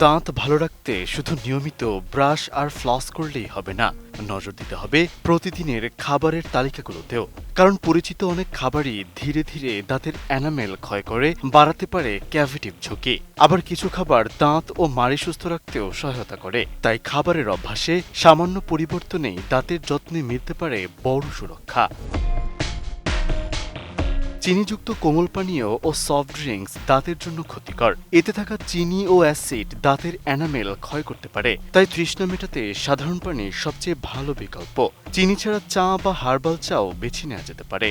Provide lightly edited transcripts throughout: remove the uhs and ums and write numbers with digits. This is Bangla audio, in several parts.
দাঁত ভালো রাখতে শুধু নিয়মিত ব্রাশ আর ফ্লস করলেই হবে না, নজর দিতে হবে প্রতিদিনের খাবারের তালিকাগুলোতেও। কারণ পরিচিত অনেক খাবারই ধীরে ধীরে দাঁতের এনামেল ক্ষয় করে, বাড়াতে পারে ক্যাভিটিভ ঝুঁকি। আবার কিছু খাবার দাঁত ও মাড়ি সুস্থ রাখতেও সহায়তা করে। তাই খাবারের অভ্যাসে সামান্য পরিবর্তনেই দাঁতের যত্নে মিলতে পারে বড় সুরক্ষা। চিনিযুক্ত কোমল পানীয় ও সফট ড্রিঙ্কস দাঁতের জন্য ক্ষতিকর। এতে থাকা চিনি ও অ্যাসিড দাঁতের এনামেল ক্ষয় করতে পারে। তাই তৃষ্ণা মেটাতে সাধারণ পানি সবচেয়ে ভালো বিকল্প। চিনি ছাড়া চা বা হার্বাল চাও বেছে নেওয়া যেতে পারে।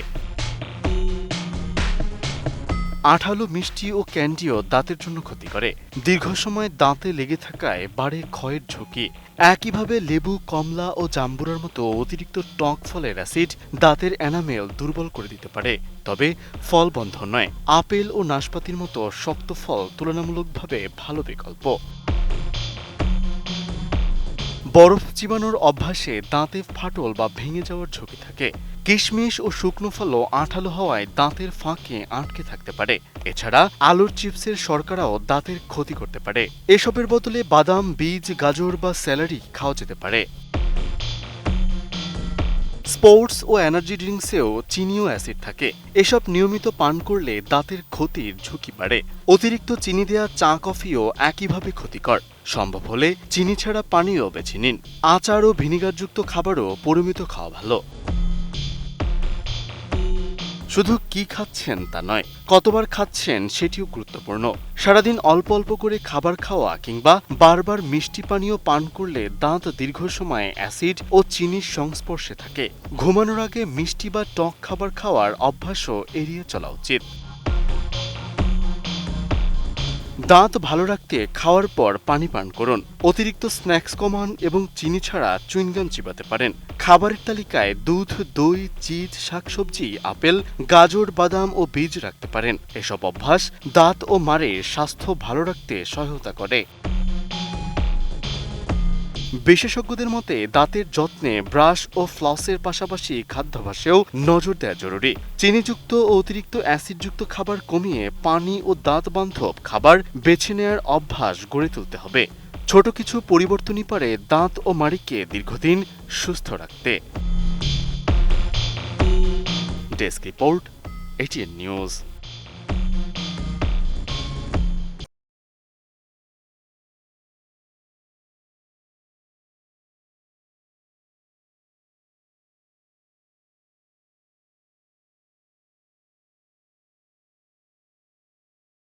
আঠালো মিষ্টি ও ক্যান্ডিও দাঁতের জন্য ক্ষতি করে। দীর্ঘ সময় দাঁতে লেগে থাকায় বাড়ে ক্ষয়ের ঝুঁকি। একইভাবে লেবু, কমলা ও জাম্বুরার মতো অতিরিক্ত টক ফলের অ্যাসিড দাঁতের এনামেল দুর্বল করে দিতে পারে। তবে ফল বন্ধ নয়। আপেল ও নাশপাতির মতো শক্ত ফল তুলনামূলকভাবে ভালো বিকল্প। বরফ চিবানোর অভ্যাসে দাঁতে ফাটল বা ভেঙে যাওয়ার ঝুঁকি থাকে। কিশমিশ ও শুকনো ফলও আঠালো হওয়ায় দাঁতের ফাঁকে আটকে থাকতে পারে। এছাড়া আলুর চিপসের শর্করাও দাঁতের ক্ষতি করতে পারে। এসবের বদলে বাদাম, বীজ, গাজর বা স্যালারি খাওয়া যেতে পারে। স্পোর্টস ও এনার্জি ড্রিঙ্কসেও চিনি ও অ্যাসিড থাকে। এসব নিয়মিত পান করলে দাঁতের ক্ষতির ঝুঁকি বাড়ে। অতিরিক্ত চিনি দেওয়া চা, কফিও একইভাবে ক্ষতিকর। সম্ভব হলে চিনি ছাড়া পানীয় বেছে নিন। আচার ও ভিনিগারযুক্ত খাবারও পরিমিত খাওয়া ভালো। শুধু কি খাচ্ছেন তা নয়, কতবার খাচ্ছেন সেটিও গুরুত্বপূর্ণ। সারাদিন অল্প অল্প করে খাবার খাওয়া কিংবা বারবার মিষ্টি পানীয় পান করলে দাঁত দীর্ঘ সময় অ্যাসিড ও চিনির সংস্পর্শে থাকে। ঘুমানোর আগে মিষ্টি বা টক খাবার খাওয়ার অভ্যাসও এড়িয়ে চলা উচিত। দাঁত ভালো রাখতে খাওয়ার পর পানি পান করুন। অতিরিক্ত স্ন্যাক্স কমান এবং চিনি ছাড়া চুইংগাম চিবাতে পারেন। খাবারের তালিকায় দুধ, দই, চিজ, শাকসবজি, আপেল, গাজর, বাদাম ও বীজ রাখতে পারেন। এসব অভ্যাস দাঁত ও মাড়ির স্বাস্থ্য ভালো রাখতে সহায়তা করে। বিশেষজ্ঞদের মতে দাঁতের যত্নে ব্রাশ ও ফ্লসের পাশাপাশি খাদ্যাভ্যাসেও নজর দেওয়া জরুরি। চিনিযুক্ত ও অতিরিক্ত অ্যাসিডযুক্ত খাবার কমিয়ে পানি ও দাঁত বান্ধব খাবার বেছে নেওয়ার অভ্যাস গড়ে তুলতে হবে। ছোট কিছু পরিবর্তনই পারে দাঁত ও মাড়িকে দীর্ঘদিন সুস্থ রাখতে। Desk report, ATN news.